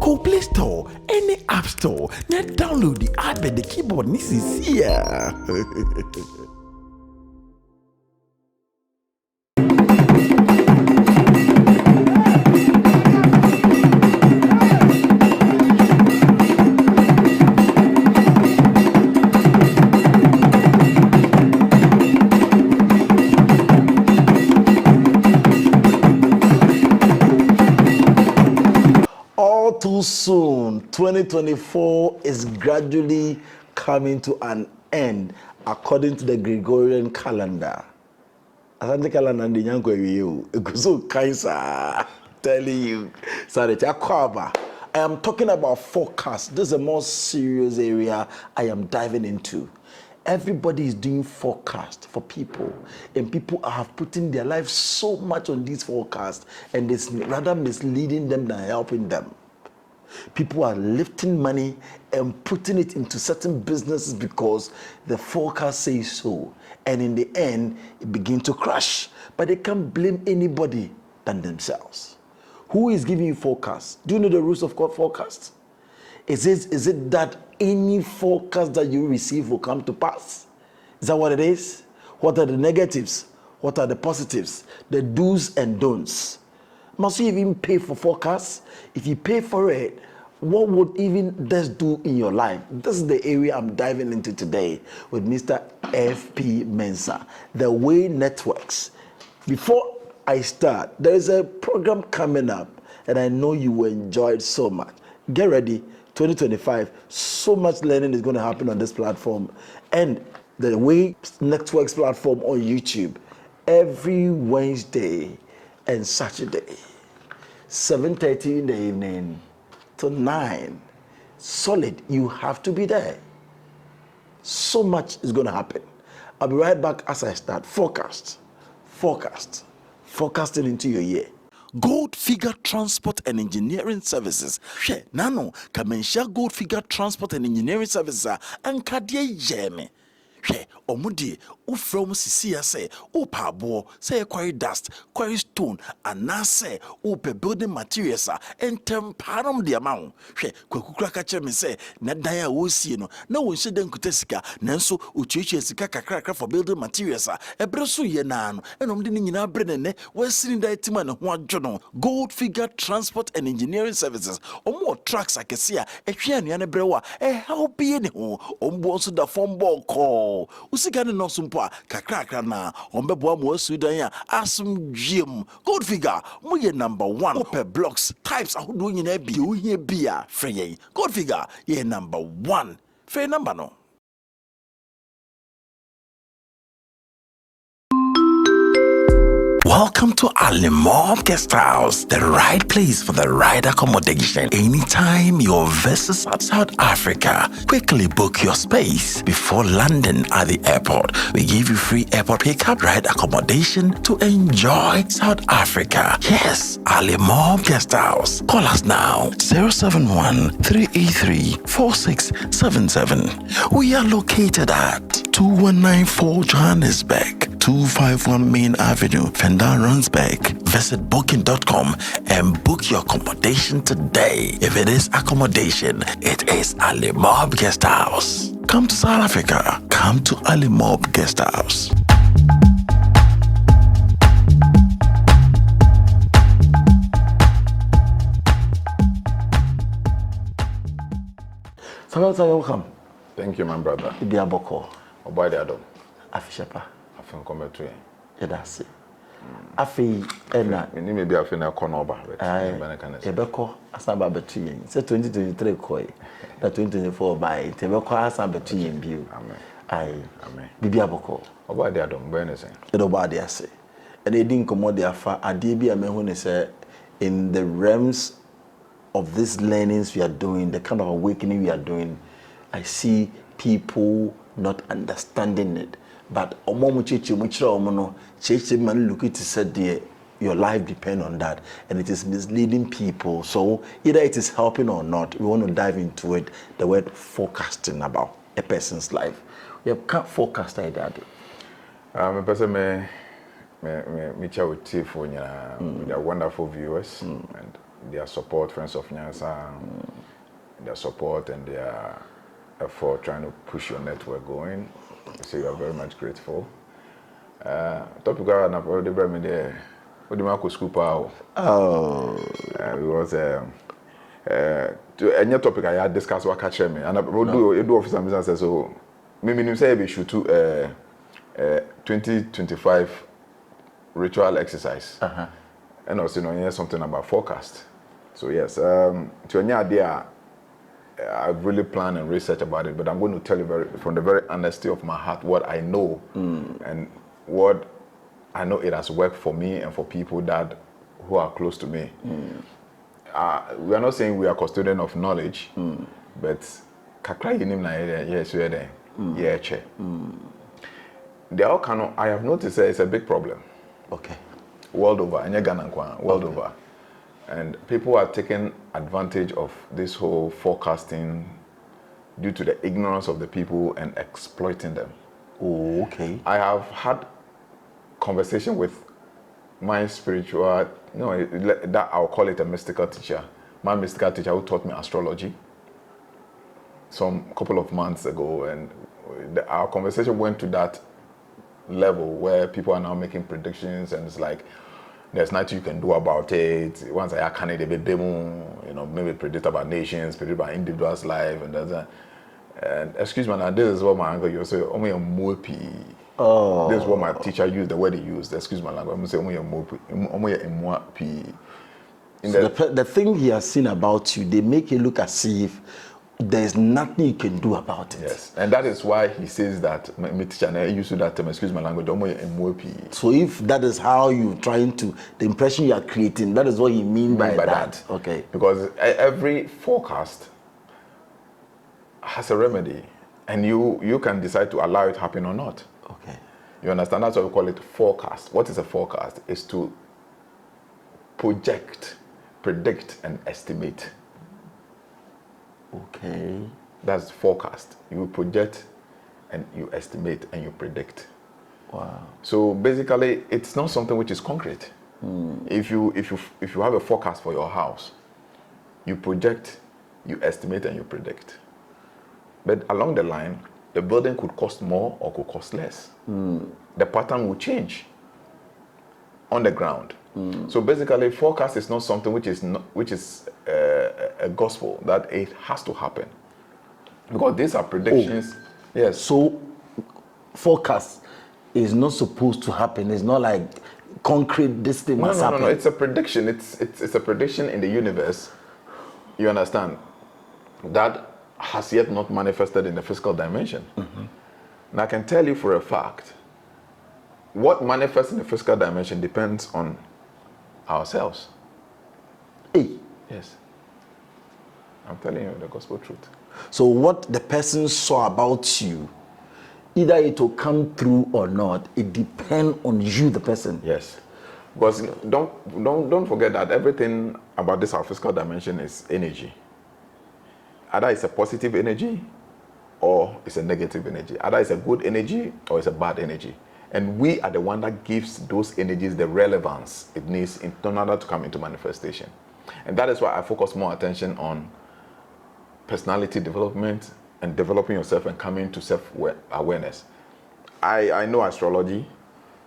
Go Play Store, any app store, now download the app and the keyboard. This is here. Too soon. 2024 is gradually coming to an end according to the Gregorian calendar. Asante calendar ndi nyanko ewiyo. Ekuso kaisa telling you. Sorry, I am talking about forecast. This is a more serious area I am diving into. Everybody is doing forecast for people, and people have putting their life so much on these forecasts, and it's rather misleading them than helping them. People are lifting money and putting it into certain businesses because the forecast says so. And in the end, it begins to crash. But they can't blame anybody than themselves. Who is giving you forecast? Do you know the rules of forecast? Is it that any forecast that you receive will come to pass? Is that what it is? What are the negatives? What are the positives? The do's and don'ts. Must you even pay for forecasts? If you pay for it, what would even this do in your life? This is the area I'm diving into today with Mr. F.P.MENSAH, the way networks. Before I start, there is a program coming up, and I know you will enjoy it so much. Get ready, 2025, so much learning is going to happen on this platform. And the way networks platform on YouTube, every Wednesday and Saturday, 7:30 in the evening to 9. Solid, you have to be there. So much is going to happen. I'll be right back as I start. Forecasting into your year. Gold Figure Transport and Engineering Services. She nano kamensha Gold Figure Transport and Engineering Services and kadie yeme. She omudi ufrom sisi say upa bo say quarry dust, quarry stone, and na say upe building materials and temparam the amount. She kwakukura kache me say na daya wosi no na wonse den kutesika nanso uchichi sika kakra for building materials ebreso ye na no enom de nyina brenene wasini da etima ne ho adwono. Gold Figure Transport and Engineering Services omo trucks akese a ehwe anuane brewa help ye ne ho ombo so da form ball call usika ne no sumpo a kakra na ombebo mo asudan a asum dwiem. Gold Figure mo ye number 1 per blocks types ahodo nyina bi o hia bia frey. Gold Figure ye number 1 frey number no. Welcome to Alimob Guest House, the right place for the right accommodation. Anytime you're visits South Africa, quickly book your space before landing at the airport. We give you free airport pickup, right accommodation to enjoy South Africa. Yes, Alimob Guest House. Call us now, 071-383-4677. We are located at 2194 Johannesburg. 251 Main Avenue, Fendar-Ronsbeck. Visit booking.com and book your accommodation today. If it is accommodation, it is Alimob Guest House. Come to South Africa. Come to Alimob Guest House. So welcome. Thank you, my brother. Ibiaboko. Obadi Adam. Afishepa. Afin come to you. Yedasi. Afi ena. Mini maybe afin a corner bar. Ebeko asamba betu yen. Say 2023 koi. That 2024 by Tebeko asamba betu yen biu. Amen. Aye. Amen. Bibiaboko. Obadi Adam. Where is it? Obadi ase. And they didn't come out there for Adibi Amehune say in the realms of these learnings we are doing, the kind of awakening we are doing, I see people not understanding it. But man look at it said your life depends on that, and it is misleading people. So either it is helping or not, we want to dive into it. The word forecasting about a person's life. We can't forecast like that. A person me chat with for your wonderful viewers, and their support, friends of Nyansa, their support and their effort trying to push your network going. So we are very much grateful. Topic na probably bring me there. What do you make school power? Because to any topic I had discussed what catch me and I do officer business so me say we should do 2025 ritual exercise. And also hear something about forecast. So yes, to any idea I've really planned and researched about it, but I'm going to tell you from the very honesty of my heart what I know and what I know it has worked for me and for people who are close to me. We are not saying we are custodian of knowledge, but kakra yinim na yes we are there. Yeah, che. The outcome I have noticed that it's a big problem. Okay. World over, and world over. And people are taking advantage of this whole forecasting due to the ignorance of the people and exploiting them. Oh, okay. I have had conversation with my spiritual, that I'll call it a mystical teacher. My mystical teacher who taught me astrology some couple of months ago, and our conversation went to that level where people are now making predictions, and it's like there's nothing you can do about it. Once I can maybe predict about nations, predict about individuals' life, and that's that. And excuse me, now this is what my uncle used to say. This is what my teacher used, the word he used. Excuse my language. I'm saying so the thing he has seen about you, they make it look as if there's nothing you can do about it. Yes, and that is why he says that my teacher used to that term, excuse my language, so if that is how you're trying to, the impression you are creating, that is what you mean by that. Okay. Because every forecast has a remedy, and you can decide to allow it to happen or not. Okay. You understand? That's why we call it forecast. What is a forecast? It's to project, predict, and estimate. Okay. That's forecast. You project and you estimate and you predict. Wow. So basically it's not something which is concrete. If you have a forecast for your house, you project, you estimate and you predict. But along the line, the building could cost more or could cost less. The pattern will change on the ground. So basically, forecast is not something which is a gospel that it has to happen, because these are predictions. Yes. So forecast is not supposed to happen. It's not like concrete. This thing must happen. No. It's a prediction. It's a prediction in the universe. You understand? That has yet not manifested in the physical dimension. And I can tell you for a fact, what manifests in the physical dimension depends on ourselves. Hey. Yes. I'm telling you the gospel truth. So what the person saw about you, either it will come through or not, it depends on you, the person. Yes. Because don't forget that everything about this our physical dimension is energy. Either it's a positive energy or it's a negative energy. Either it's a good energy or it's a bad energy. And we are the one that gives those energies the relevance it needs in order to come into manifestation. And that is why I focus more attention on personality development and developing yourself and coming to self-awareness. I know astrology,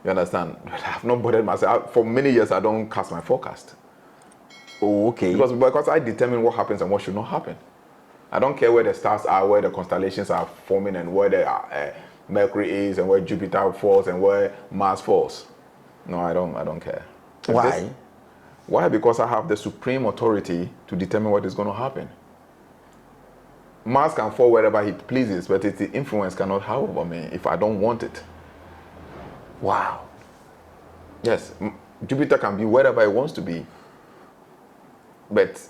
you understand? I have not bothered myself. For many years, I don't cast my forecast. Oh, okay. Because I determine what happens and what should not happen. I don't care where the stars are, where the constellations are forming, and where the Mercury is, and where Jupiter falls, and where Mars falls. No, I don't care. Why? Why? Because I have the supreme authority to determine what is going to happen. Mars can fall wherever it pleases, but its influence cannot have over me if I don't want it. Wow. Yes, Jupiter can be wherever it wants to be, but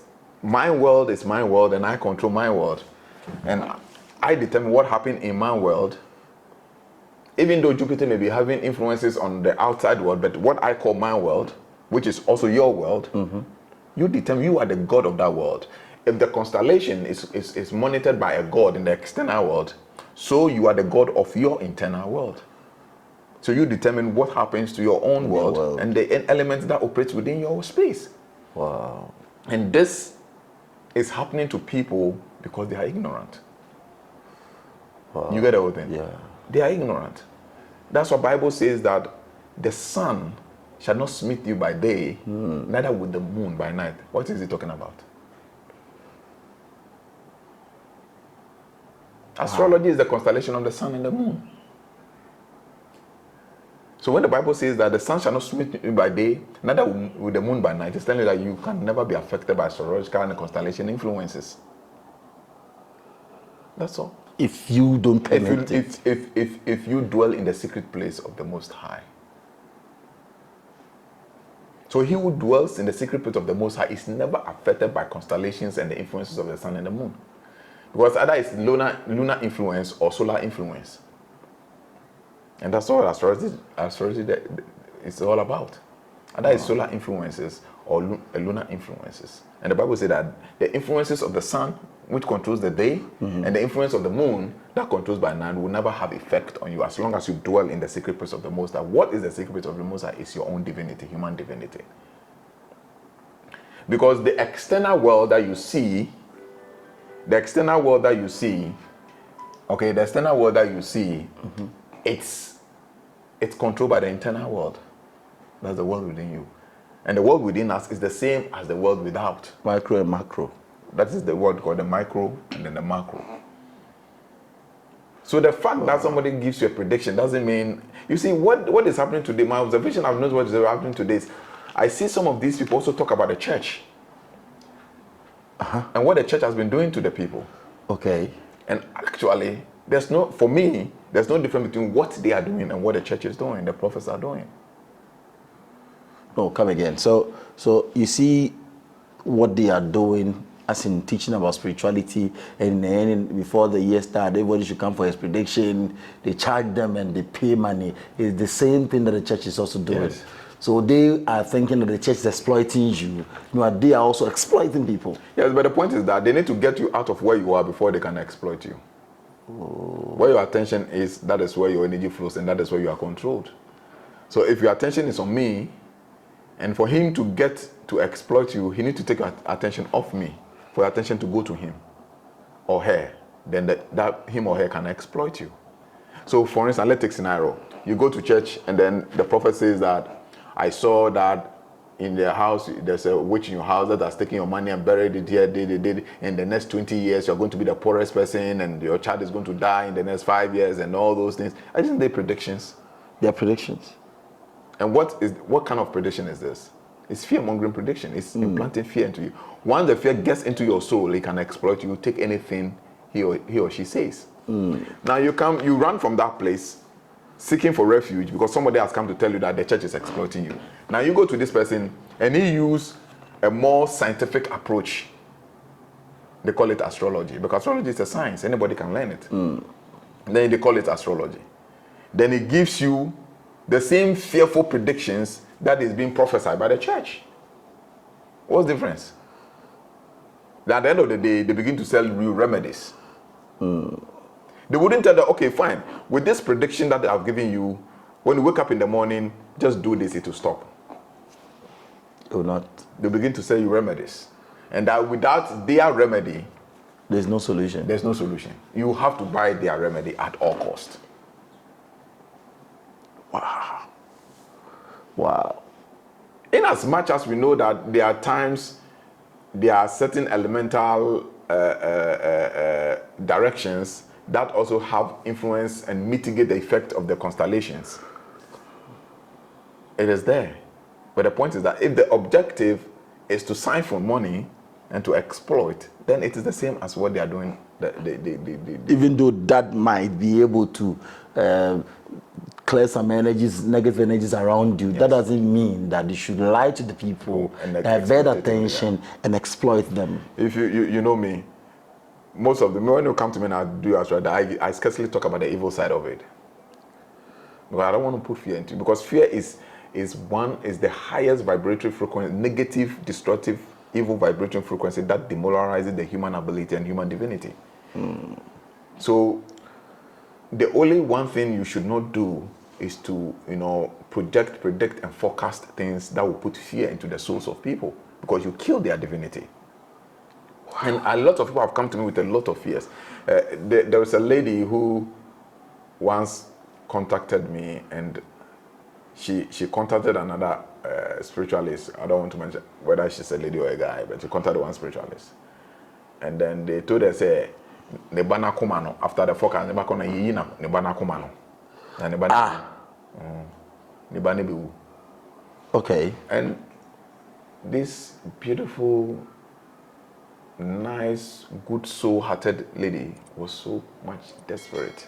my world is my world, and I control my world, and I determine what happens in my world. Even though Jupiter may be having influences on the outside world, but what I call my world, which is also your world, you determine. You are the god of that world. If the constellation is monitored by a god in the external world, so you are the god of your internal world. So you determine what happens to your own world and the elements that operate within your space. Wow. And this is happening to people because they are ignorant. You get the whole thing? Yeah. They are ignorant. That's what Bible says, that the sun shall not smite you by day, neither with the moon by night. What is he talking about? Astrology is the constellation of the sun and the moon. So when the Bible says that the sun shall not smite you by day, neither with the moon by night, it's telling you that you can never be affected by astrological and constellation influences. That's all. If you don't permit it. If you dwell in the secret place of the Most High. So he who dwells in the secret place of the Most High is never affected by constellations and the influences of the sun and the moon. Because either it's lunar influence or solar influence. And that's all astrology is all about. Either it's solar influences or lunar influences. And the Bible says that the influences of the sun, which controls the day, and the influence of the moon, that controls by night, will never have effect on you as long as you dwell in the secret place of the Most High. What is the secret place of the Most High? Is your own divinity, human divinity. Because the external world that you see, it's controlled by the internal world. That's the world within you. And the world within us is the same as the world without. Micro and macro. That is the word called the micro and then the macro. So the fact that somebody gives you a prediction doesn't mean... You see, what is happening today, my observation, I've noticed what is happening today is, I see some of these people also talk about the church. And what the church has been doing to the people. Okay. And actually, for me, there's no difference between what they are doing and what the church is doing, the prophets are doing. No, come again. So you see what they are doing, as in teaching about spirituality, and then before the year starts, everybody should come for his prediction. They charge them and they pay money. It's the same thing that the church is also doing. Yes. So they are thinking that the church is exploiting you. No, they are also exploiting people. Yes, but the point is that they need to get you out of where you are before they can exploit you. Where your attention is, that is where your energy flows, and that is where you are controlled. So if your attention is on me, and for him to get to exploit you, he needs to take your attention off me, for your attention to go to him or her. Then that him or her can exploit you. So for instance, let's take scenario. You go to church and then the prophet says that, I saw that in their house, there's a witch in your house that has taken your money and buried it here, in the next 20 years, you're going to be the poorest person and your child is going to die in the next 5 years and all those things. I think they're predictions. They're predictions. And what kind of prediction is this? It's fear-mongering prediction. It's implanting fear into you. Once the fear gets into your soul, it can exploit you, take anything he or she says. Now you run from that place, seeking for refuge because somebody has come to tell you that the church is exploiting you. Now you go to this person and he used a more scientific approach. They call it astrology because astrology is a science. Anybody can learn it. Then they call it astrology. Then it gives you the same fearful predictions that is being prophesied by the church. What's the difference? At the end of the day, they begin to sell real remedies. They wouldn't tell them, okay, fine. With this prediction that I've given you, when you wake up in the morning, just do this, it will stop. It will not. They begin to sell you remedies. And that without their remedy, there's no solution. There's no solution. You have to buy their remedy at all cost. Wow. In as much as we know that there are times, there are certain elemental directions that also have influence and mitigate the effect of the constellations. It is there. But the point is that if the objective is to siphon money and to exploit, then it is the same as what they are doing. Even though that might be able to clear some energies, negative energies around you, that doesn't mean that you should lie to the people, divert attention, and exploit them. If you know me, most of them, when you come to me and I do astrology, I scarcely talk about the evil side of it. Because I don't want to put fear into it. Because fear is the highest vibratory frequency, negative, destructive, evil vibratory frequency that demoralizes the human ability and human divinity. So the only one thing you should not do is to, project, predict, and forecast things that will put fear into the souls of people. because you kill their divinity. Wow. And a lot of people have come to me with a lot of fears. There was a lady who once contacted me, and she contacted another spiritualist. I don't want to mention whether she's a lady or a guy, but she contacted one spiritualist. And then they told her, say, Nebana Kumano, after the forecast, Nebana Yina, Nebana Kumano. And Nebana Biu. Okay. And this beautiful, nice, good soul-hearted lady was so much desperate.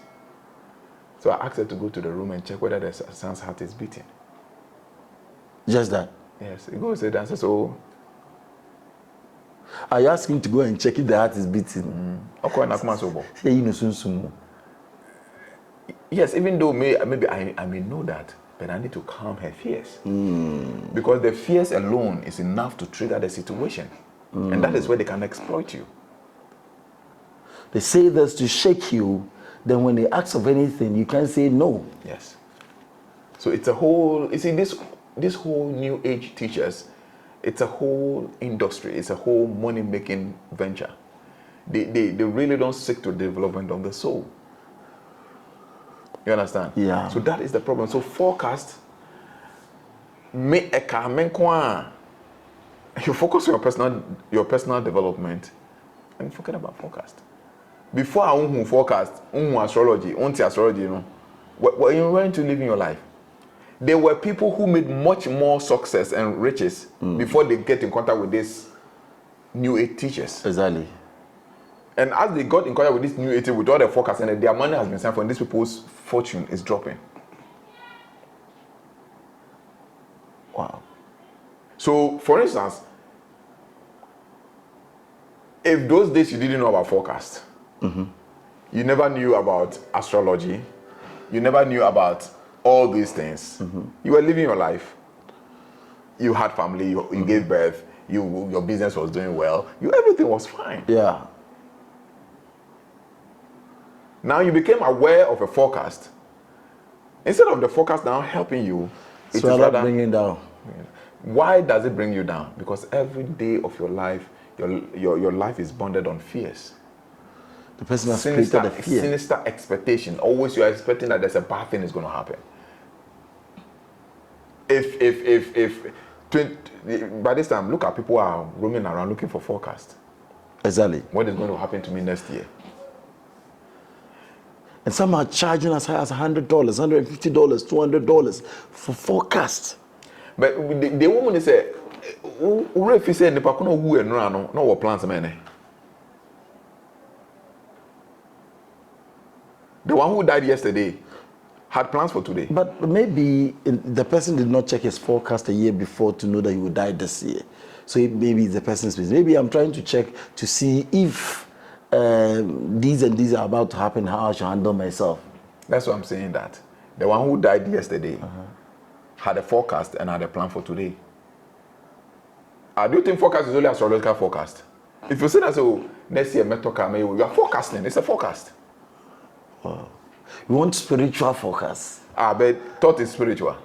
So I asked her to go to the room and check whether the son's heart is beating. Just that? Yes. He goes and says, "Oh." I asked him to go and check if the heart is beating. Yes, even though maybe I may know that, but I need to calm her fears. Because the fears alone is enough to trigger the situation. And that is where they can exploit you. They say this to shake you, then when they ask of anything, you can't say no. Yes. So it's a whole, you see, this whole new age teachers, it's a whole industry, it's a whole money-making venture. They really don't seek to the development of the soul. You understand? Yeah. So that is the problem. So forecast, you focus on your personal development and forget about forecast. Before I forecast, astrology, you know, when you went to live in your life, there were people who made much more success and riches before they get in contact with these new age teachers. Exactly. And as they got in contact with this new age, with all the forecast, and their money has been sent for, and these people's fortune is dropping. Wow. So, for instance, if those days you didn't know about forecast, you never knew about astrology, you never knew about all these things, you were living your life, you had family, you gave birth, your business was doing well, everything was fine. Yeah. Now you became aware of a forecast. Instead of the forecast now helping you, it is rather bringing down. Why does it bring you down? Because every day of your life, your life is bonded on fears. The person has created a fear. Sinister expectation. Always you are expecting that there's a bad thing is going to happen. By this time, look at people are roaming around looking for forecast. Exactly. What is going to happen to me next year? And some are charging as high as $100, $150, $200 for forecast. But the woman say, "If you say the pakuno who and no what plans man." The one who died yesterday had plans for today. But maybe the person did not check his forecast a year before to know that he would die this year. So maybe it's the person's business. Maybe I'm trying to check to see if these and these are about to happen, how I should handle myself. That's what I'm saying, that the one who died yesterday had a forecast and had a plan for today. I do think forecast is only astrological forecast. If you say that, so next year, you are forecasting. It's a forecast. Wow. You want spiritual focus. But thought is spiritual.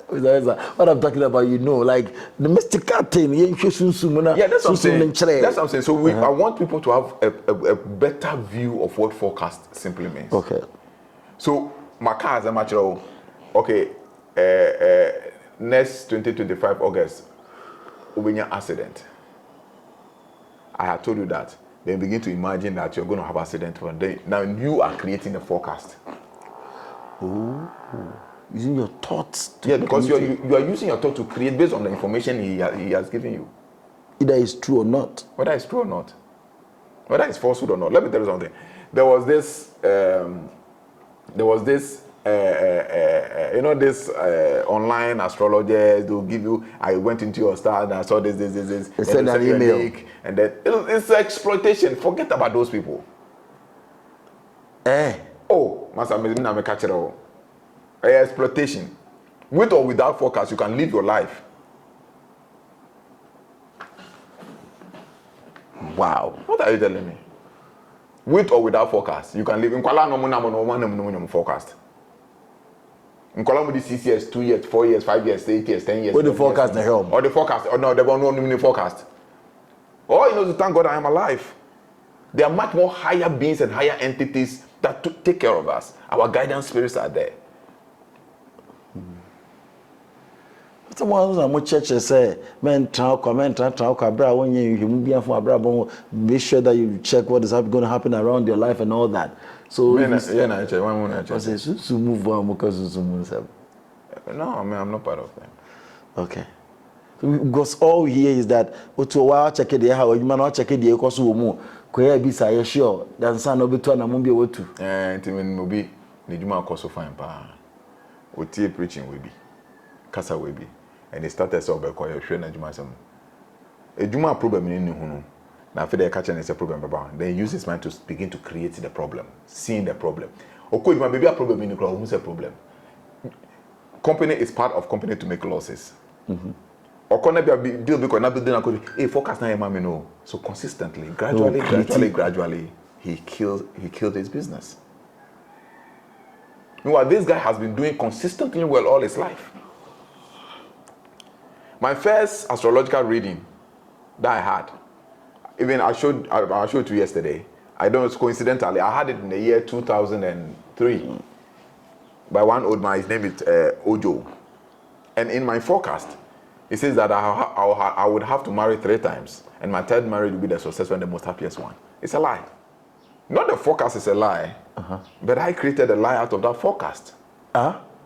What I'm talking about, like the mystical thing. Yeah, that's what I'm saying. That's what I'm saying. So I want people to have a better view of what forecast simply means. Okay. So my car is a matter of, next 2025 August, will be an accident. I had told you that. Then begin to imagine that you're going to have an accident one day. Now you are creating a forecast. Oh, using your thoughts. Because you are using your thought to create based on the information he has given you. Either it's true or not. Whether it's true or not. Whether it's falsehood or not. Let me tell you something. There was this this online astrologers, they'll give you, I went into your star and I saw this. They send an email. And then it's exploitation. Forget about those people. Oh, Master, I'm catch it all. Exploitation. With or without forecast, you can live your life. Wow. What are you telling me? With or without forecast, you can live in Kuala no forecast. In Colombia, 6 years, 2 years, 4 years, 5 years, 8 years, 10 years. What the forecast the help? Or the forecast. Or no, they don't know the forecast. All you know is to thank God I am alive. There are much more higher beings and higher entities that take care of us. Our guidance spirits are there. Someone who's a church say, men talk, abra when you be for abra, make sure that you check what is going to happen around your life and all that. So I say, so move on because no, I mean I'm not part of them. Okay. Because all we hear is that to wa check it how you man check it because wo koya bi say sure that san no beto na mo bi wotu. Ntimen mo bi ne djuma akoso fine pa. Otie preaching we bi. Kasa we bi. And they started so be koya hwe na djuma sam. Ejuma problem ni hu no. Na after the catch and say problem baba. Then use his mind to begin to create the problem, seeing the problem. Okoi ma baby a problem ni kro, who say problem. Company is part of company to make losses. Okona be deal because na building akodi focus na him no. So consistently, gradually he killed his business. Meanwhile, this guy has been doing consistently well all his life. My first astrological reading that I had, even I showed you yesterday. I don't know, coincidentally, I had it in the year 2003 by one old man. His name is Ojo. And in my forecast, it says that I would have to marry 3 times, and my 3rd marriage will be the successful and the most happiest one. It's a lie. Not the forecast is a lie, but I created a lie out of that forecast.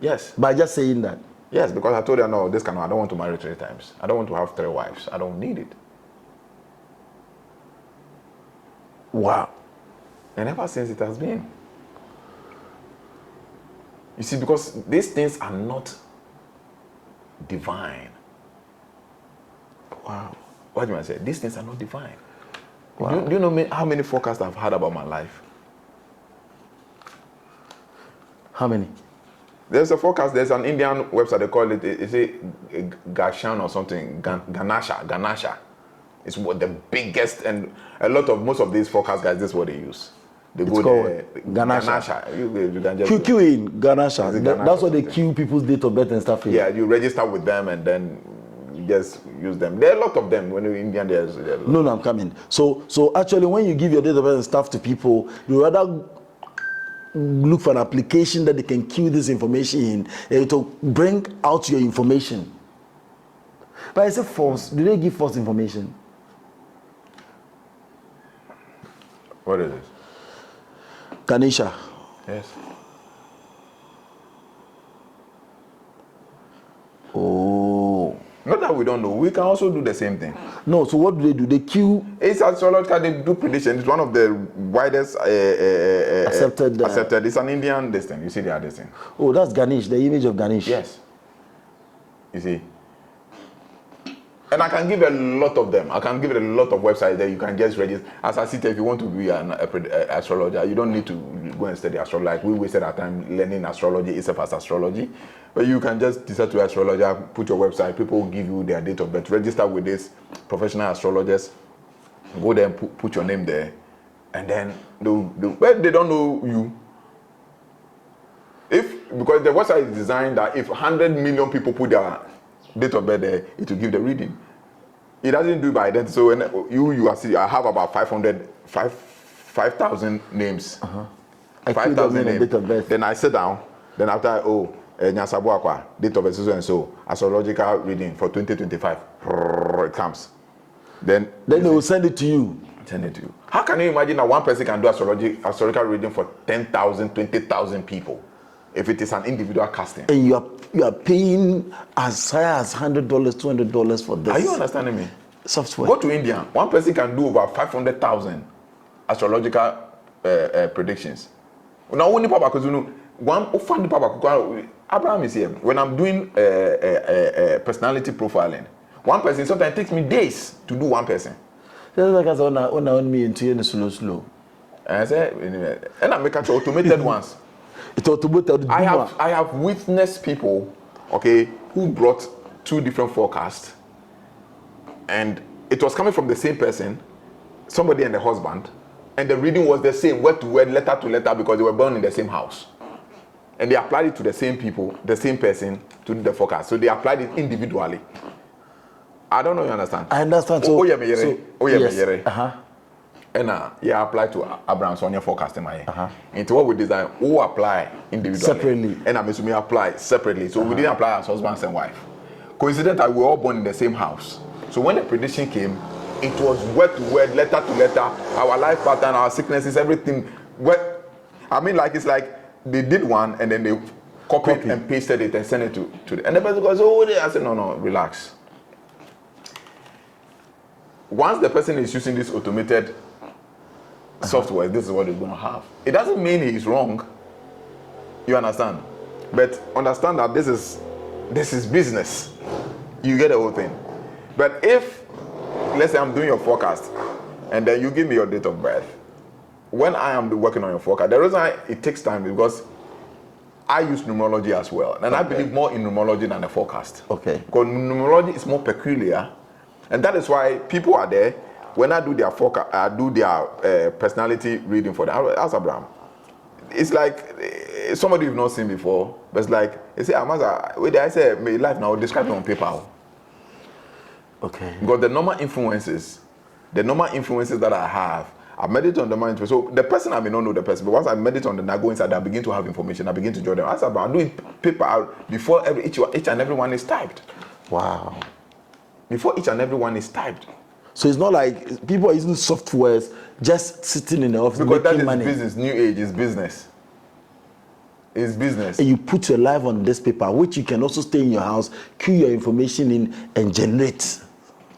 Yes. By just saying that? Yes, because I told you, no, I don't want to marry 3 times. I don't want to have 3 wives. I don't need it. Wow. And ever since it has been. You see, because these things are not divine. Wow. What do I say? These things are not divine. Wow. Do you know how many forecasts I've had about my life? How many? There's a forecast. There's an Indian website. They call it. Is it Gashan or something? Ganasha. It's what the biggest, and most of these forecast guys. This is what they use. They go there. Ganasha. You can just QQing Ganasha. That's what they something. queue people's date of birth and stuff. Yeah, you register with them and then you just use them. There are a lot of them. When you're in India, there's no, I'm coming. So actually, when you give your date of birth and stuff to people, you rather look for an application that they can queue this information in to bring out your information. But is it false? Do they give false information? What is it? Ganesha. Yes. Oh. Not that we don't know. We can also do the same thing. No, so what do? They queue. It's astrological. They do prediction. It's one of the widest accepted. Accepted. It's an Indian this thing. You see the other thing. Oh, that's Ganesh. The image of Ganesh. Yes. You see. And I can give a lot of them. I can give it a lot of websites that you can just register. As I said, if you want to be an astrologer, you don't need to go and study astrology. Like we wasted our time learning astrology itself as astrology. But you can just decide to be an astrologer, put your website, people will give you their date of birth, register with this professional astrologers, go there and put your name there. And then they don't know you. Because the website is designed that if 100 million people put their date of birth there, it will give the reading. It doesn't do it by identity. So when you are see, I have about 5,000 names. 5,000 names. Date of birth. Then I sit down. Then after Nyasabuakwa, date of birth so and so, astrological reading for 2025. It comes. Then they will send it to you. Send it to you. How can you imagine that one person can do astrological reading for 10,000, 20,000 people? If it is an individual casting. And you are paying as high as $100, $200 for this. Are you understanding me? Software. Go to India. One person can do over 500,000 astrological predictions. Now, only Papa Kuzunu, one offended Papa Abraham is here. When I'm doing personality profiling, one person sometimes it takes me days to do one person. That's like as on me into slow. And I say, and I make automated ones. I have witnessed people, okay, who brought 2 different forecasts, and it was coming from the same person, somebody and the husband, and the reading was the same, word to word, letter to letter, because they were born in the same house. and they applied it to the same people, the same person to do the forecast. So they applied it individually. I don't know, you understand? I understand. So, yes. And yeah, apply to Abraham's on your forecasting my. Into what we design, who apply individually separately, and I'm assuming apply separately. So we didn't apply as husbands and wife. Coincident that we were all born in the same house. So when the prediction came, it was word to word, letter to letter. Our life pattern, our sicknesses, everything. I mean, like it's like they did one and then they copied and pasted it and sent it to the, and the person goes, oh, I said, no, relax. Once the person is using this automated software, this is what they're going to have. It doesn't mean he's wrong. You understand? But understand that this is business. You get the whole thing. But if, let's say I'm doing your forecast, and then you give me your date of birth, when I am working on your forecast, the reason it takes time is because I use numerology as well. And I believe more in numerology than the forecast. Okay. Because numerology is more peculiar. And that is why people are there. When I do their forecast, I do their personality reading for them. Ask Abraham. It's like somebody you've not seen before, but it's like, they say, I say, my life now, describe it on paper. Okay. Because the normal influences that I have, I meditate on the mind. So the person, I may not know the person, but once I meditate on them, I go inside, I begin to have information, I begin to draw them. Ask Abraham, I'm doing paper out before each and every one is typed. Wow. Before each and every one is typed. So it's not like people are using softwares just sitting in the office because making that is money. Business. New age is business. It's business. And you put your life on this paper, which you can also stay in your house, key your information in, and generate.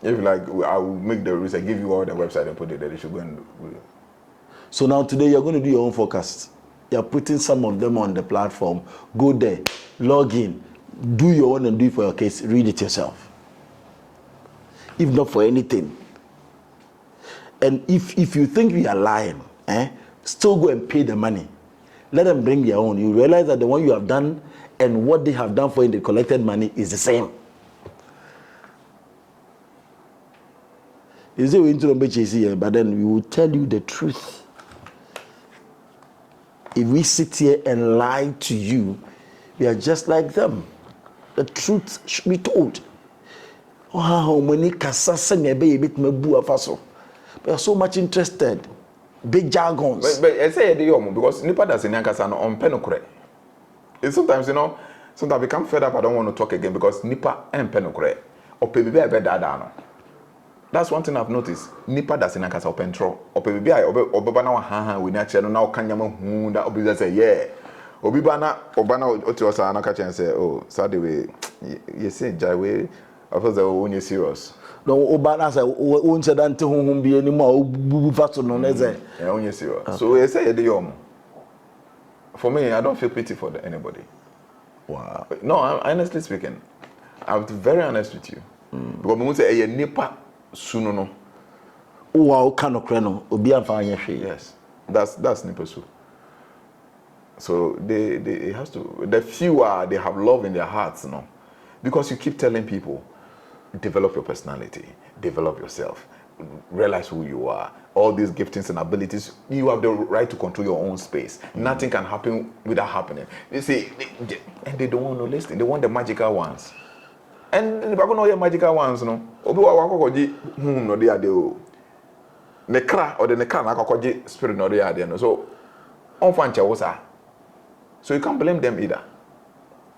If like, I will make the research, give you all the website and put it there. They should go and do it. So now today you're going to do your own forecast. You're putting some of them on the platform. Go there, log in, do your own and do it for your case. Read it yourself. If not for anything. And if you think we are lying, still go and pay the money. Let them bring their own. You realize that the one you have done and what they have done for you in the collected money is the same. You say we into the but then we will tell you the truth. If we sit here and lie to you, we are just like them. The truth should be told. How many we are so much interested. Big jargons. But I say because nipa doesn't kasa no on penokure. Sometimes sometimes I become fed up. I don't want to talk again because nipa en penokure. Or baby be dada no. That's one thing I've noticed. Nipa doesn't kasa open tro. Or baby I obeba na ha we na che no na okanyama hu that obi say yeah. Obi ba na otiosa na ka chen say oh sadly we you say jaiwe after the when serious. No, Obana said, "Won't say that to be anymore." Yeah, serious. So I say for me, I don't feel pity for anybody. Wow. No, honestly speaking, I'm very honest with you. Because we say a nipa suno. Wow, cano creno, obi afanya she. Yes, that's nipa su. So they has to. The fewer they have love in their hearts, because you keep telling people. Develop your personality, develop yourself, realize who you are. All these giftings and abilities, you have the right to control your own space. Nothing can happen without happening. You see, and they don't want to listen. They want the magical ones. And if I don't know your magical ones, obi wa wakokoji no dey ade o. Nekra or the nekra na akokoji spirit no dey ade no. So on fanche wo sa. So you can't blame them either.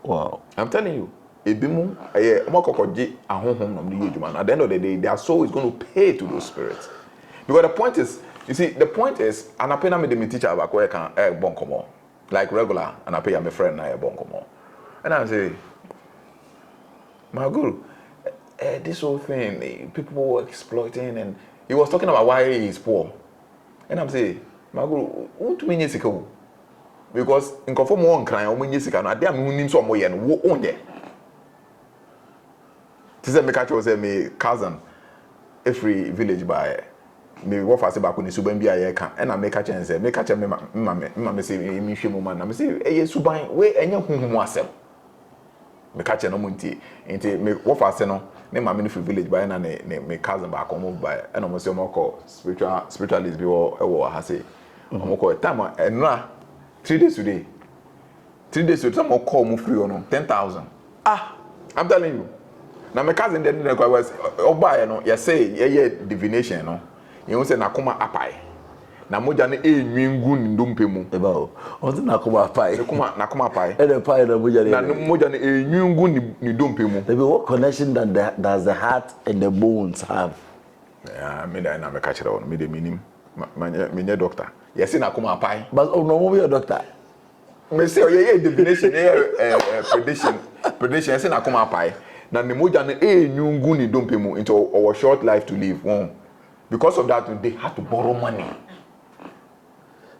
Wow. I'm telling you. At the end of the day, their soul is going to pay to those spirits. Because the point is, and I pay me the teacher about where can bonkomo, like regular, and I pay my friend na bonkomo, and I say, my guru, this whole thing, people were exploiting, and he was talking about why he is poor, and I'm saying, my guru, what mean is because in conform one crying, when you see, I damn who name some way and who own it. This is my cousin, every village by me. What I say back when the Suban be a can, and I make a chance. Make a chance, mamma say, me she woman. I say, eh, Suban, where any whom was them. Make a chance no munti. Into me what I say no. Me mamma in village by and me cousin back home by and almost your more spiritualist be or has say. I'm call time and 3 days today. 3 days with some call me free or no 10,000. I'm telling you. Now my cousin didn't know was buy no. You say yeah divination no. You say na kuma apai. Na moja ne enwingu ndompe mu. Eba o. Onti na kuma apai. Na kuma apai. E de pai na moja ne. Na moja ne enwingu ni dompe mu. Maybe what connection does the heart and the bones have? Yeah, me da na me ka kire won me de minim. Me doctor. You say na kuma apai. But no mo be your doctor. Me say yeah divination prediction you say na kuma apai. Na ne moja ne enwingu ni dompe mu into our short life to live. Because of that they had to borrow money.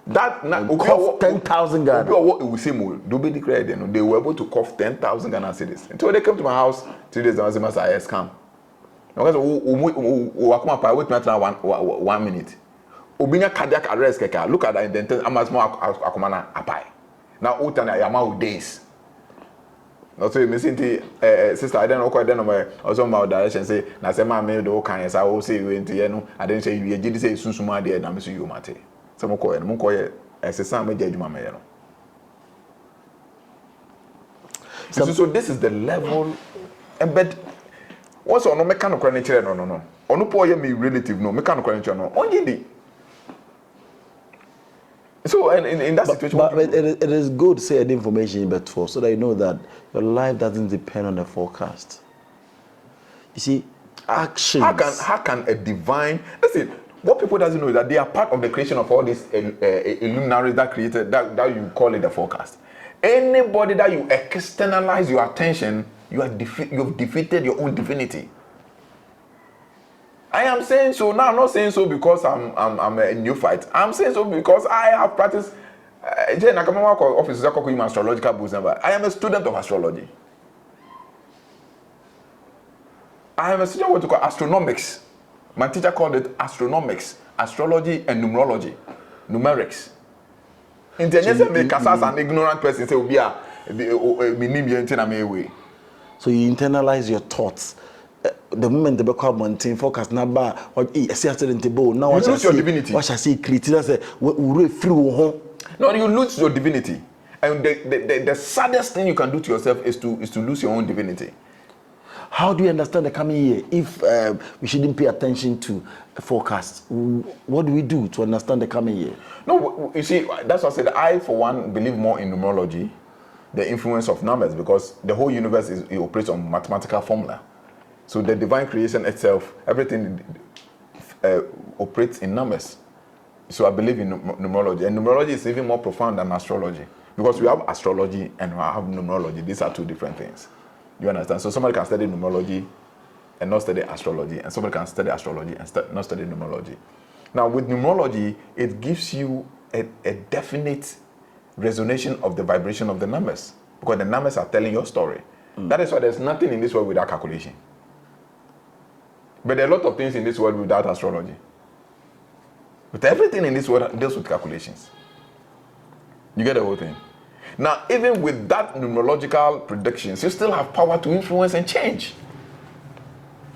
That cough 10,000 Ghana. They were able to cough 10,000 Ghana cedis. Until they came to my house 2 days, I was I scam. Because wait 1 minute. Obinya cardiac arrest keka. Look at that intent. I'm as more akumana apai. Now utana yama days. Not so you sister I don't know quite also my direction say na say ma me do kan yes I will say you into no I didn't say you did say sunsuma there na me so you mate. Some call and mun call SSA me judgment me no. So this is the level embed what's on no mechanical nature no. Onu po ye me relative no mechanical nature no. Only the so in that situation, but it is good to say the information before so that you know that your life doesn't depend on the forecast. You see, actions. How can a divine listen? What people doesn't know is that they are part of the creation of all these luminaries that created that you call it the forecast. Anybody that you externalize your attention, you've defeated your own divinity. I am saying so now. I'm not saying so because I'm a neophyte. I'm saying so because I have practiced. I am a student of astrology. I am a student of what you call astronomics. My teacher called it astronomics, astrology, and numerology, numerics. In the end, make us as an ignorant person say, "We are So you internalize your thoughts. The moment they become mountain focus now what now you lose your divinity. What I say creative say we free no, you lose your divinity. And the saddest thing you can do to yourself is to lose your own divinity. How do you understand the coming year if we shouldn't pay attention to forecasts? What do we do to understand the coming year? No, you see, that's what I said. I, for one, believe more in numerology, the influence of numbers, because the whole universe it operates on mathematical formula. So the divine creation itself, everything operates in numbers. So I believe in numerology. And numerology is even more profound than astrology. Because we have astrology and we have numerology. These are two different things. You understand? So somebody can study numerology and not study astrology. And somebody can study astrology and not study numerology. Now with numerology, it gives you a definite resonation of the vibration of the numbers. Because the numbers are telling your story. That is why there's nothing in this world without calculation. But there are a lot of things in this world without astrology. But everything in this world deals with calculations. You get the whole thing? Now, even with that numerological predictions, you still have power to influence and change.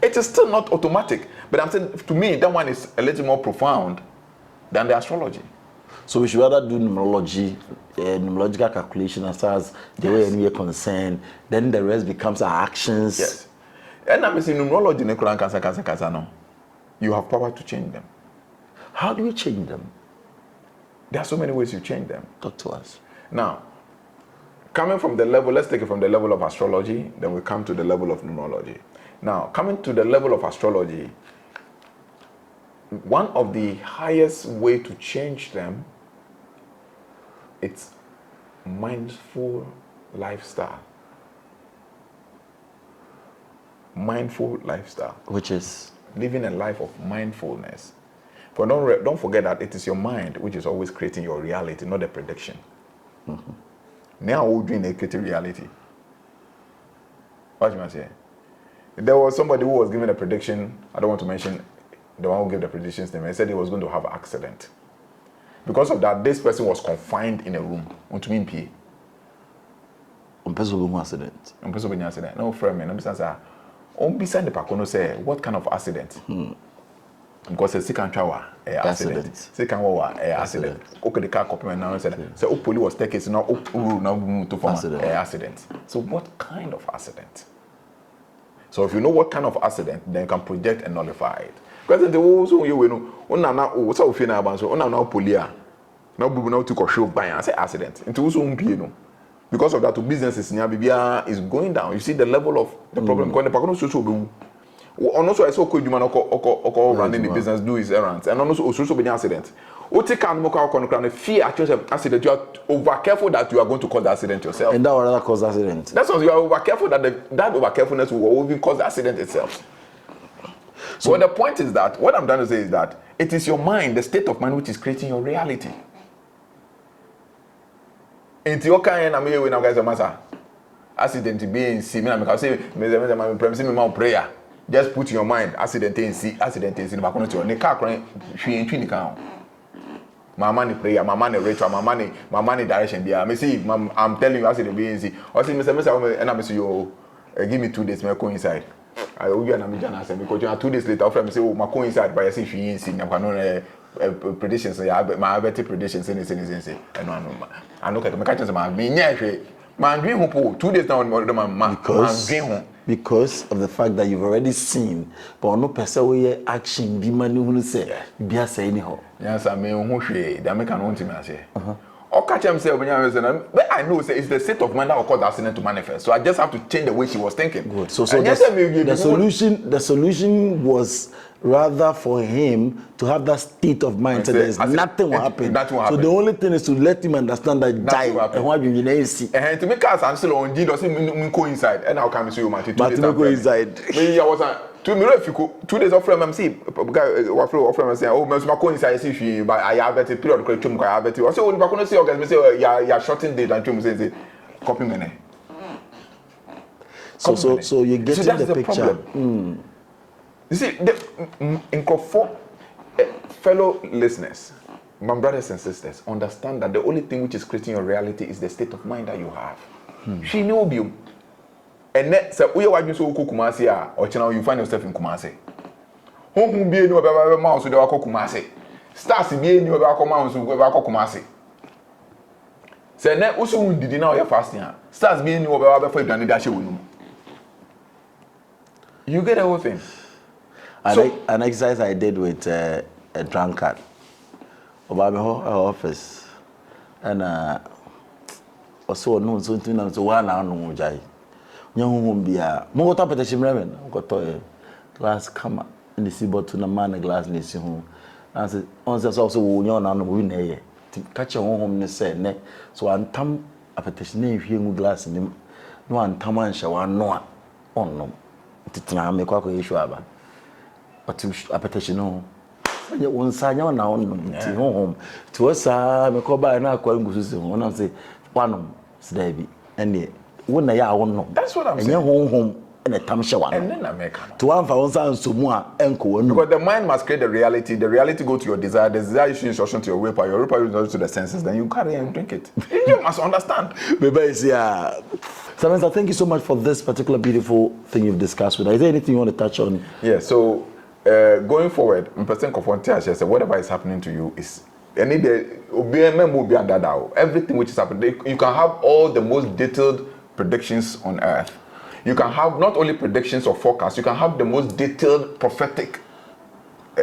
It is still not automatic. But I'm saying, to me, that one is a little more profound than the astrology. So we should rather do numerology, numerological calculation as far as the way we are concerned. Then the rest becomes our actions. Yes. And I'm saying numerology, no. You have power to change them. How do we change them? There are so many ways you change them. Talk to us. Now, coming from the level, let's take it from the level of astrology, then we come to the level of numerology. Now, coming to the level of astrology, one of the highest way to change them, it's mindful lifestyle. Mindful lifestyle. Which is? Living a life of mindfulness. But don't forget that it is your mind which is always creating your reality, not a prediction. Now we're doing a creative reality. What do you say? There was somebody who was giving a prediction. I don't want to mention the one who gave the predictions name. He said he was going to have an accident. Because of that, this person was confined in a room. What do you mean, accident. No, friend, I'm beside the Pacono say, what kind of accident? because the second shower accident. Second war accident. Okay, the car copy now said so Opoli was staircase now to form accident. So what kind of accident? So if you know what kind of accident, then you can project and nullify it. Because the also you know, na so fi na ban so na polia. Now bubu now to show by and say accident. Into also no. Because of that, businesses in Bibia is going down. You see the level of the problem. Because the pakono so be. Also, I saw Kojuma running the business, do his errands, and also be an accident. What take on fear actually accident? You are over careful that you are going to cause the accident yourself. And that will rather cause accident. That's why you are over careful that over carefulness will even cause the accident itself. So the point is that what I'm trying to say is that it is your mind, the state of mind, which is creating your reality. Into your kind, I'm here when I'm guys a matter. Accident being see me, I'm say, me promising me prayer. Just put in your mind, accident in see, the back on your car crying, she ain't twin count. My money prayer, my money ritual, my money direction. There, I see, I'm telling you, accident being see. I see, Mr. and I'm say, you give me 2 days, my coincide. I owe you an Amijan answer because you are 2 days later, after me say, oh, my coincide, but I see she ain't seen. I'm going predictions, my better predictions, anything. I know that my catches my being my dream hope 2 days now because of the fact that you've already seen but no person we action be mani who say be say anyhow. Yes, I mean who say they make an ultimate say. Or catch himself when you but I know say it's the state of mind that will cause the accident to manifest. So I just have to change the way she was thinking. Good. So the solution was rather for him to have that state of mind so there's nothing will happen. So the only thing is to let him understand that die and what you need see. And to make us answer on G doesn't coincide. And I'll come to you, Martin. But to coincide. Maybe I was 2 minutes if you could 2 days off from MC. Guy say, oh, my coincide see but I have a period of time. I have it. I say, oh, if I see August, say you're shorting date and to say copy money. So you get the picture. You see, in fellow listeners, my brothers and sisters, understand that the only thing which is creating your reality is the state of mind that you have. She knew you. And then, so we are so Kumasi, or channel you find yourself in Kumasi. Home be no about mouse with the Kumasi. Stars be no about mouse with Kumasi. Say, net also did now your fasting. Stars be no about for you dash you get the whole thing. An exercise I did with a drunkard about my office, and also no something so 1 hour no jai. Young won't be a more top at the shimraven, got a glass come in the sea bottle to a man a glass in his home. I said, also young and win a to catch your home, they said, so I'm tam a petition if you glass in him. No one taman shall no on no. To make a issue about. But to a petition, no. One sign now home. To us, I call by an aquarium when I say, one, Stabby, and when I won't know. That's what I'm saying. Home and a tamsha and then I make to one for one so more uncle. Because the mind must create the reality go to your desire, the desire is instruction to your willpower, your willpower goes to the senses, then you carry and drink it. You must understand. Maybe yeah. Samantha, thank you so much for this particular beautiful thing you've discussed with us. Is there anything you want to touch on? Yeah, so going forward, in percent confrontation, whatever is happening to you is any day will be under that. Everything which is happening, you can have all the most detailed predictions on earth. You can have not only predictions or forecasts, you can have the most detailed prophetic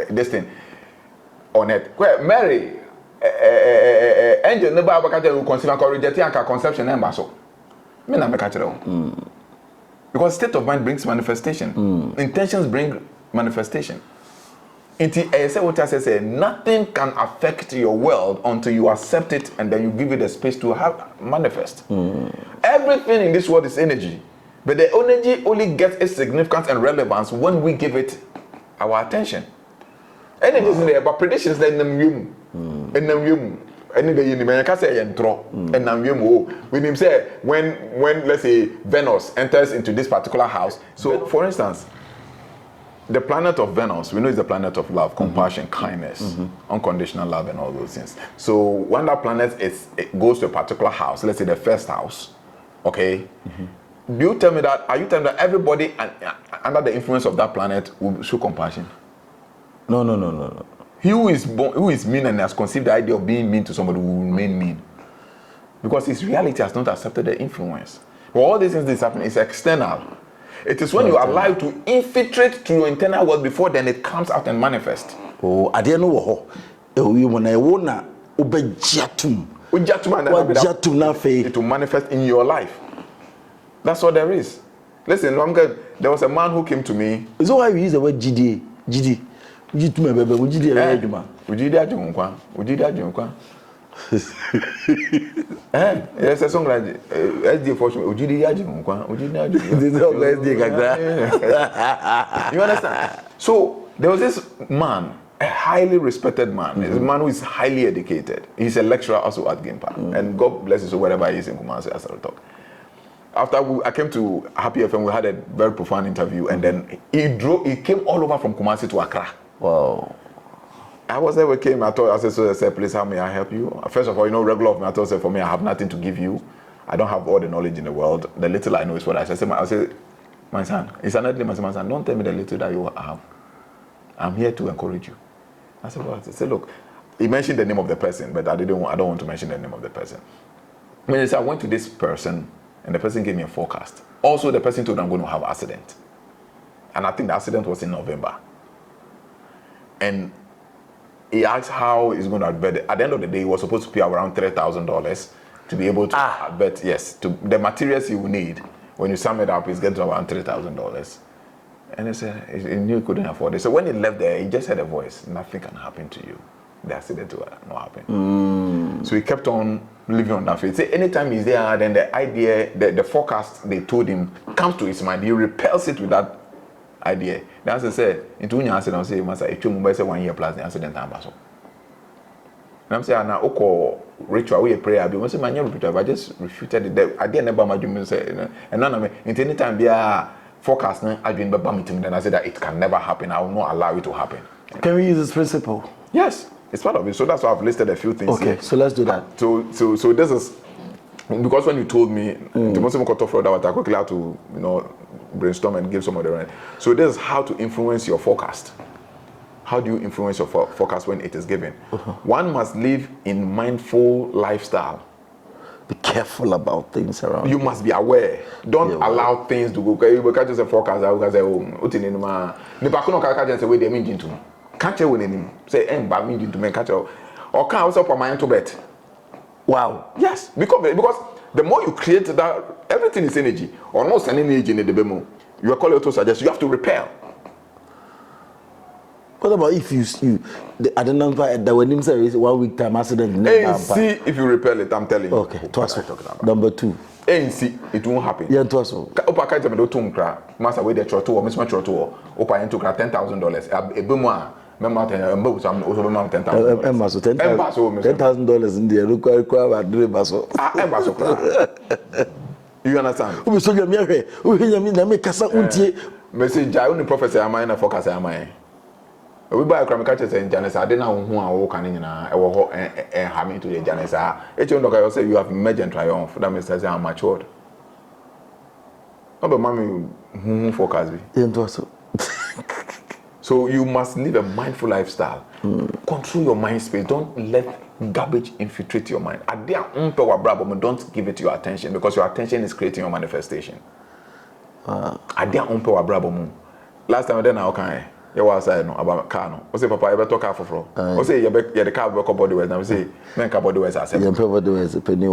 this thing on earth. Where Mary, angel never will consider rejecting a conception and so. Because state of mind brings manifestation. Intentions bring manifestation. Nothing can affect your world until you accept it and then you give it the space to have manifest. Everything in this world is energy. But the energy only gets its significance and relevance when we give it our attention. Energy is there, but predictions then any day you can say and draw and now when him say when let's say Venus enters into this particular house. So for instance, the planet of Venus, we know is the planet of love, compassion, kindness, unconditional love and all those things. So when that planet it goes to a particular house, let's say the first house, okay? Do you tell me that, are you telling me that everybody under the influence of that planet will show compassion? No. He who is born, who is mean and has conceived the idea of being mean to somebody will remain mean. Because his reality has not accepted the influence. But all these things that happen is external. It is when you allow it to infiltrate to your internal world before then it comes out and manifests. Oh, I didn't know when I wanna obey jatum. It will manifest in your life. That's what there is. Listen, there was a man who came to me. Is why we use the word GD. There's a song like SD Fortune. You understand? So there was this man, a highly respected man. He's a man who is highly educated. He's a lecturer also at Gimpa. And God bless him, so wherever he is in Kumasi, as I talk. After I came to Happy FM, we had a very profound interview, and then he came all over from Kumasi to Accra. Wow. I was there, we came, I said, please, how may I help you? First of all, regular of me, I told him, for me, I have nothing to give you. I don't have all the knowledge in the world. The little I know is what I said. I said, my son, it's another my son, don't tell me the little that you have. I'm here to encourage you. I said, well, I said, look, he mentioned the name of the person, but I don't want to mention the name of the person. When I went to this person, and the person gave me a forecast. Also, the person told me I'm going to have an accident. And I think the accident was in November. And he asked how he's going to bet. At the end of the day, he was supposed to pay around $3,000 to be able to bet. Yes, to the materials you will need. When you sum it up, it's getting to around $3,000. And he said he knew he couldn't afford it. So when he left there, he just heard a voice. Nothing can happen to you. The accident will not happen. So he kept on living on that faith. Say anytime he's there, then the idea, the forecast they told him comes to his mind. He repels it with that idea. The answer said, into when you answer, I say, Master, it should say 1 year plus the accident time. And I'm saying, now, okay, ritual, we pray. I say, man, I just refuted it. I didn't never imagine say, and none of me, into any time, yeah, forecast, I didn't remember meeting. Then I said that it can never happen. I will not allow it to happen. Can we use this principle? Yes, it's part of it. So that's why I've listed a few things. Okay, here. So let's do that. So this is because when you told me the most important for that, I quickly had to brainstorm and give some of the right. So this is how to influence your forecast. How do you influence your forecast when it is given? One must live in mindful lifestyle. Be careful about things around you. Must be aware. Don't allow things to go. You can't just forecast. I will say, oh, catch you with him. Say, but me to catch you. Or can't also put my into bet. Wow. Yes, because the more you create that, everything is energy. Or not sending energy in the demo. You are calling to suggest you have to repel. What about if I don't know that when him say 1 week time accident? See if you repel it. I'm telling you. Okay. Number 2. See it won't happen. Yeah, twice. Opa can't tell me don't cry. Master wait the trotto or miss my trotto. Opa into $10,000. A boomer. Remember, I'm also $10,000. $10,000 in there. Look, you understand? Who so you make message I only prophecy am I focus am I. We buy a crime catches and Janice. I didn't know who I walk in and having to the Janice. It's your doctor say you have emerged and triumph. That means I am matured. Not the mommy who focus me. So you must live a mindful lifestyle. Control your mind space. Don't let garbage infiltrate your mind. Don't give it your attention because your attention is creating your manifestation. Last time I did now, okay. You was saying about car no. I say papa, you better talk for. I say you the car be body ways. I say men car body ways are seven.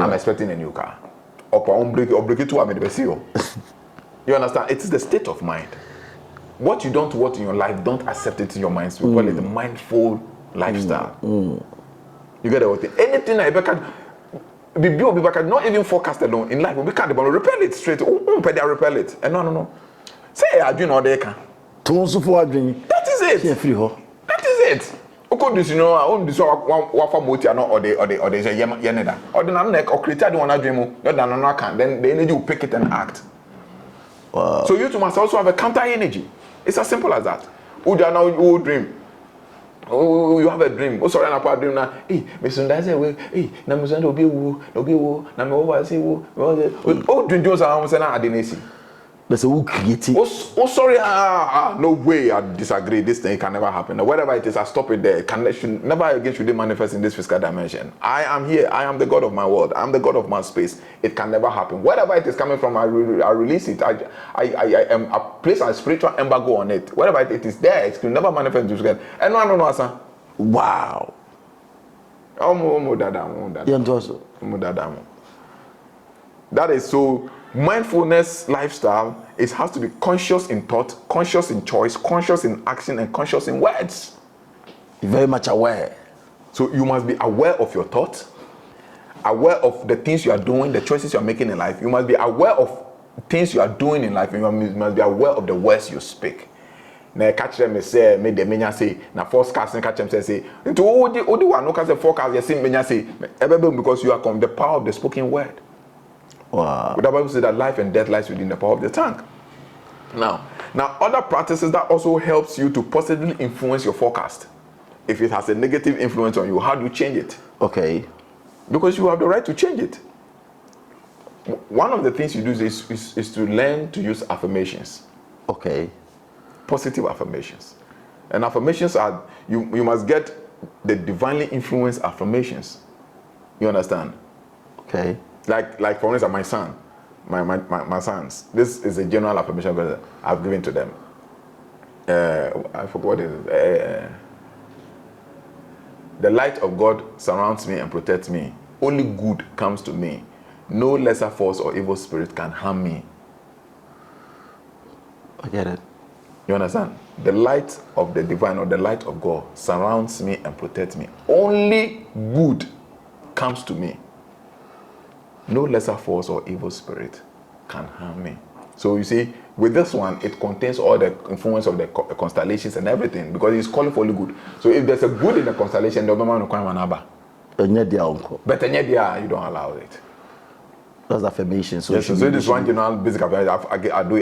I'm expecting a new car. Oblique to am the best you. You understand? It is the state of mind. What you don't want in your life, don't accept it in your mind. We call it the mindful lifestyle. You get it? Anything I can not even forecast alone in life. We can't repel it straight. Repel it. And no. Say I do not they can. That is it. That is it. This on this one for motor or the yeneda. Or the neck or created one I dream, not than can. Then the energy will pick it and act. Wow. So you two must also have a counter energy. It's as simple as that. Who dream? Oh, you have a dream. Oh, sorry, I'm a dream now. Hey, Mr. Ndaze, hey, na Mr. Obi wo, na me over say wo. Oh, dream those are almost an adenesi. There's a who create it. Oh, sorry, no way, I disagree. This thing can never happen. Whatever it is, I stop it there. Should never again should it manifest in this physical dimension. I am here. I am the God of my world. I am the God of my space. It can never happen. Whatever it is coming from, I release it. I place a spiritual embargo on it. Whatever it is there, it can never manifest in this physical. And no, sir. Wow. That is so. Mindfulness lifestyle, it has to be conscious in thought, conscious in choice, conscious in action, and conscious in words. Very much aware. So you must be aware of your thoughts, aware of the things you are doing, the choices you are making in life. You must be aware of things you are doing in life, and you must be aware of the words you speak. Na catch them say, me the menya say, na forecast catch them say, into odi one no can say forecast. You see menya say, because you are from the power of the spoken word. Wow. The Bible says that life and death lies within the power of the tongue. Now, other practices that also helps you to positively influence your forecast. If it has a negative influence on you, how do you change it? Okay. Because you have the right to change it. One of the things you do is to learn to use affirmations. Okay. Positive affirmations. And affirmations are, you must get the divinely influenced affirmations. You understand? Okay. Like for instance, my son, my sons. This is a general affirmation that I've given to them. I forgot what it is. The light of God surrounds me and protects me. Only good comes to me. No lesser force or evil spirit can harm me. I get it. You understand? The light of the divine or the light of God surrounds me and protects me. Only good comes to me. No lesser force or evil spirit can harm me. So you see, with this one, it contains all the influence of the constellations and everything, because it's calling for only good. So if there's a good in the constellation, the man will come and but you don't allow it. That's affirmation. So, yes, so this is one general basic affirmation.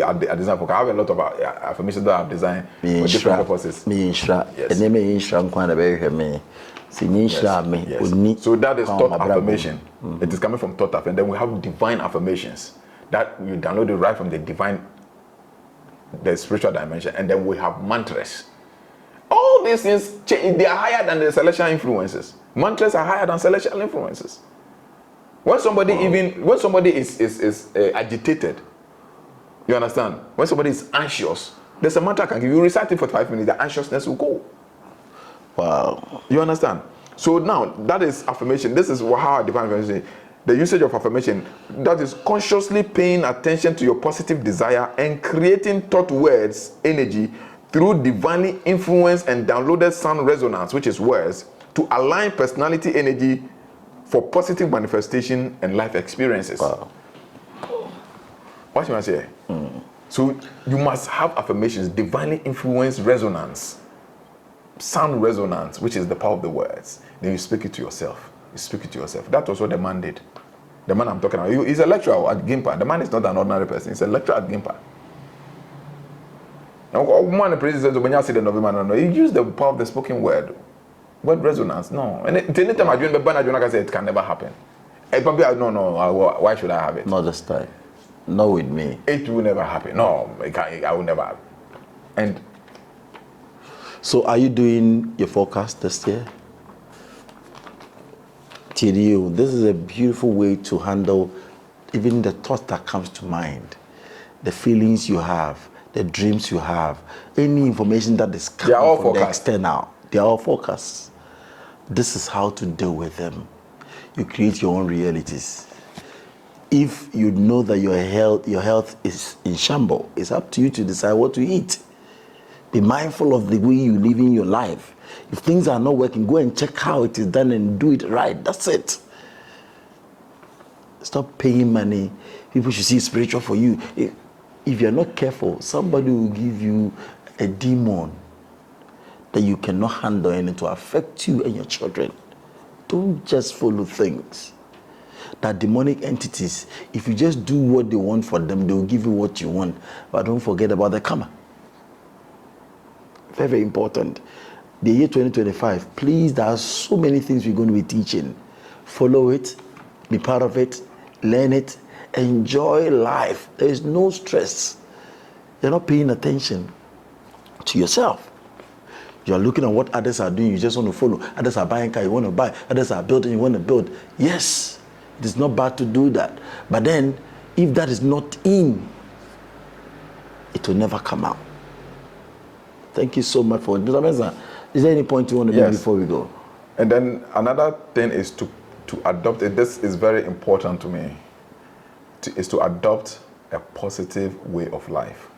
I design for. I have a lot of affirmations that I've designed for different purposes. Yes. Yes. So that is thought affirmation. Mm-hmm. It is coming from thought affirmation. And then we have divine affirmations that you download it right from the spiritual dimension. And then we have mantras. All these things, they are higher than the celestial influences. Mantras are higher than celestial influences. When somebody is agitated, you understand? When somebody is anxious, there's a mantra can give you. Recite it for 5 minutes, the anxiousness will go. Wow. You understand? So now, that is affirmation. This is how I define affirmation. The usage of affirmation, that is consciously paying attention to your positive desire and creating thought words, energy, through divinely influenced and downloaded sound resonance, which is words, to align personality energy for positive manifestation and life experiences. Wow. What you want to say? So you must have affirmations, divinely influenced resonance, sound resonance, which is the power of the words. Then you speak it to yourself. You speak it to yourself. That was what the man did. The man I'm talking about, he's a lecturer at Gimpa. The man is not an ordinary person. He's a lecturer at Gimpa. Now, man, the president, when you see the man, he used the power of the spoken word. Word resonance, no. And anytime I dream, I say it can never happen. No. Why should I have it? Not this time. Not with me. It will never happen. No, I will never have it. And so, are you doing your forecast this year? TDU, this is a beautiful way to handle even the thought that comes to mind, the feelings you have, the dreams you have, any information that is coming from the external. They are all forecasts. This is how to deal with them. You create your own realities. If you know that your health is in shambles, it's up to you to decide what to eat. Be mindful of the way you live in your life. If things are not working, go and check how it is done and do it right. That's it. Stop paying money. People should see spiritual for you. If you're not careful, somebody will give you a demon that you cannot handle and it will affect you and your children. Don't just follow things. That demonic entities, if you just do what they want for them, they will give you what you want. But don't forget about the karma. Very, very important. The year 2025, please, there are so many things we're going to be teaching. Follow it, be part of it, learn it, enjoy life. There is no stress. You're not paying attention to yourself. You're looking at what others are doing, you just want to follow. Others are buying car, you want to buy. Others are building, you want to build. Yes, it is not bad to do that. But then, if that is not in, it will never come out. Thank you so much for it. Mr. Mensah, is there any point you want to make before we go? And then another thing is to adopt it. This is very important to me. Is to adopt a positive way of life.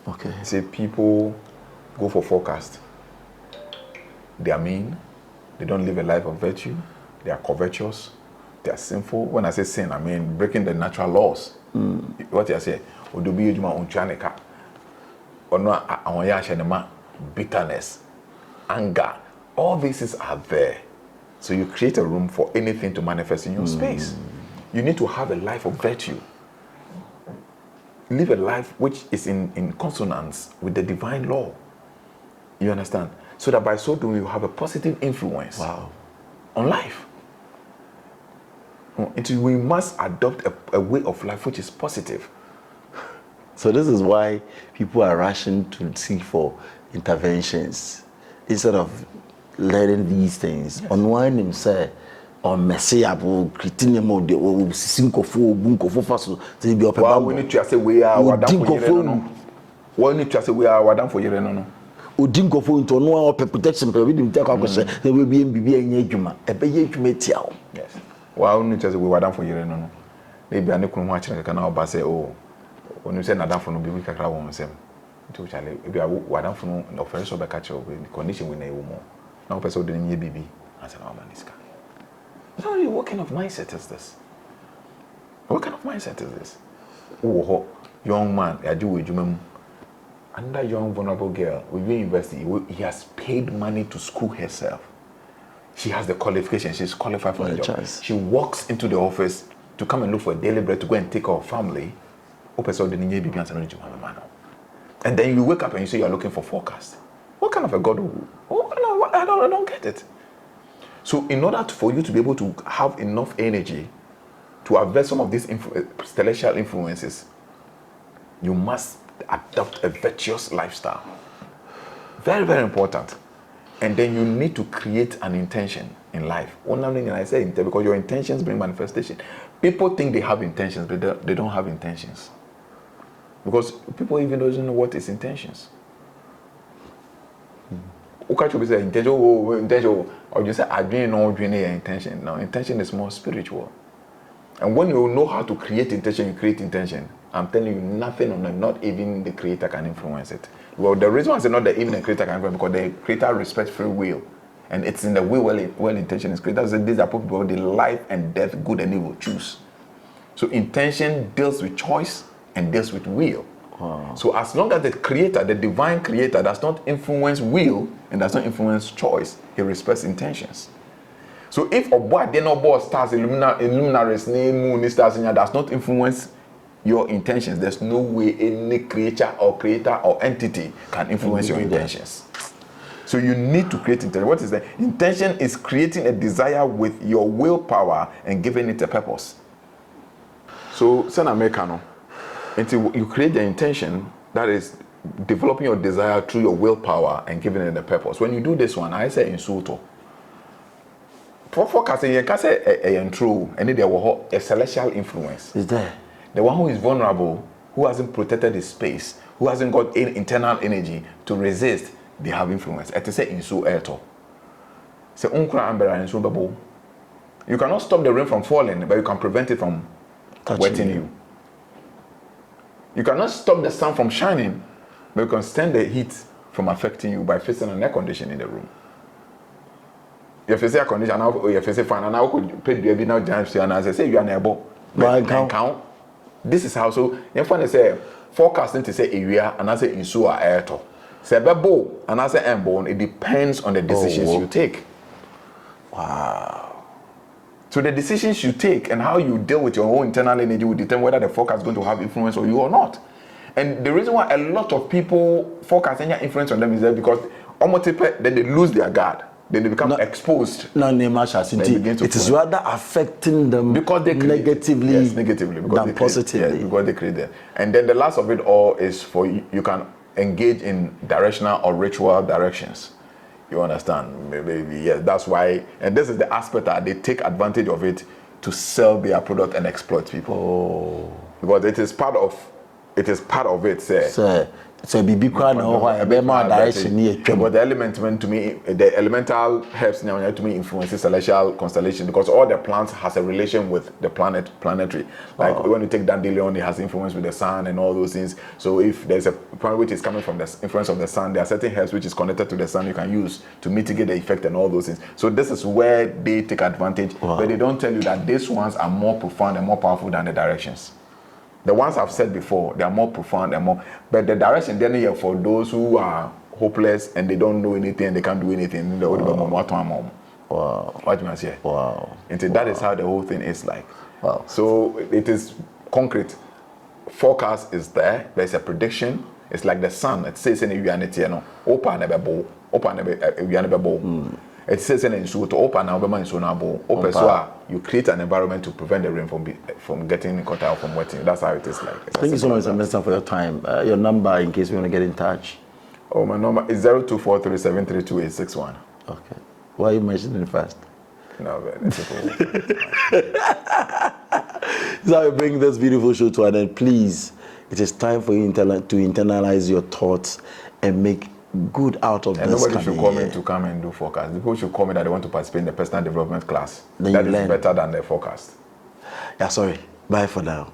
Okay. See, people go for forecast. They are mean. They don't live a life of virtue. They are covetous. They are sinful. When I say sin, I mean breaking the natural laws. What I say, bitterness, anger, all these are there. So you create a room for anything to manifest in your space. You need to have a life of virtue. Live a life which is in consonance with the divine law. You understand? So that by so doing, you have a positive influence on life. We must adopt a way of life which is positive. So this is why people are rushing to seek for interventions instead of learning these things. Unwind himself or messy up or critique or sinkofo bunkofo faso to be up. Well, we need to say we are wadam for yere no. We need to say we are wadam for yere no. Odinkofo into no or protection pe we dey take akose na we bi bibi anya adwuma e be ye adwuma tia o. Yes. Well, we need to say we wadam for yere no. Maybe ane kunu ho a kire kaka na oba say oh when you say nadam for no bibi kakra wo nsem. Nti chale e bi wadam for no offer so be ka kire the condition we na e wo mo. Na person dey nye bibi asa na maniska. So what kind of mindset is this? What kind of mindset is this? Oh, young man, I do with you. Another young vulnerable girl with university, he has paid money to school herself. She has the qualification, she's qualified for the job. She walks into the office to come and look for a daily bread to go and take care of family. And then you wake up and you say you're looking for forecast. What kind of a God? I don't get it. So in order for you to be able to have enough energy to avert some of these celestial influences, you must adopt a virtuous lifestyle. Very, very important. And then you need to create an intention in life. One thing I say because your intentions bring manifestation. People think they have intentions, but they don't have intentions. Because people even don't know what is intentions. Intention, or you say I dream no dream intention. Now intention is more spiritual. And when you know how to create intention, you create intention. I'm telling you, nothing on them, not even the creator can influence it. Well, the reason I say not that even the creator can influence because the creator respects free will. And it's in the will where intention is created. So these are people the life and death, good and evil, choose. So intention deals with choice and deals with will. Wow. So as long as the creator, the divine creator, does not influence will and does not influence choice, he respects intentions. So if a boy, then no boy stars, luminaries, moon, stars, does not influence your intentions, there's no way any creature or entity can influence your intentions. So you need to create intention. What is that? Intention is creating a desire with your willpower and giving it a purpose. So, Sana Mekano, until you create the intention, that is developing your desire through your willpower and giving it a purpose. When you do this one, I say insulto. For forecasting, you can say a true, and there will a celestial influence. Is there? The one who is vulnerable, who hasn't protected his space, who hasn't got internal energy to resist, they have influence. It is say insu eto. Say unkra ambera insu babo. You cannot stop the rain from falling, but you can prevent it from wetting you. You cannot stop the sun from shining, but you can stand the heat from affecting you by fixing an air condition in the room. You face air condition now, you face fan, and now could pay the now giant and as I say you are nearby. But count. This is how so. If one say forecasting to say area and I say insu air to. Say bebo and I say emborn. It depends on the decisions you take. Wow. So the decisions you take and how you deal with your own internal energy will determine whether the forecast is going to have influence on you or not. And the reason why a lot of people focus any influence on them is that because then they lose their guard. then they become exposed. No, it is rather affecting them because they create, negatively, yes, negatively because than positively. Yes, because they create them. And then the last of it all is for you can engage in directional or ritual directions. You understand? Maybe, yeah, that's why. And this is the aspect that they take advantage of it to sell their product and exploit people. Because it is part of it. So be quiet now. Direction here. But the element to me, the elemental helps now to me influences celestial constellation because all the plants has a relation with the planetary. Like when you take dandelion, it has influence with the sun and all those things. So if there's a planet which is coming from the influence of the sun, there are certain herbs which is connected to the sun you can use to mitigate the effect and all those things. So this is where they take advantage, but they don't tell you that these ones are more profound and more powerful than the directions. The ones I've said before, they are more profound and more. But the direction then here for those who are hopeless and they don't know anything and they can't do anything. Wow. What you must say? Wow. And so that is how the whole thing is like. Wow. So it is concrete. Forecast is there. There's a prediction. It's like the sun. It says in the unity, you know, open a bowl. It says in to open now, you create an environment to prevent the rain from getting cut out from wetting. That's how it is like. Thank you so much, Mr. for your time. Your number, in case we want to get in touch. Oh, my number is 0243732861. Okay. Why are you mentioning it first? No, man. So I bring this beautiful show to an end. Please, it is time for you to internalize your thoughts and make good out of and this. Nobody should call me to come and do forecast. People should call me that they want to participate in the personal development class. Then that is better than the forecast. Yeah, sorry. Bye for now.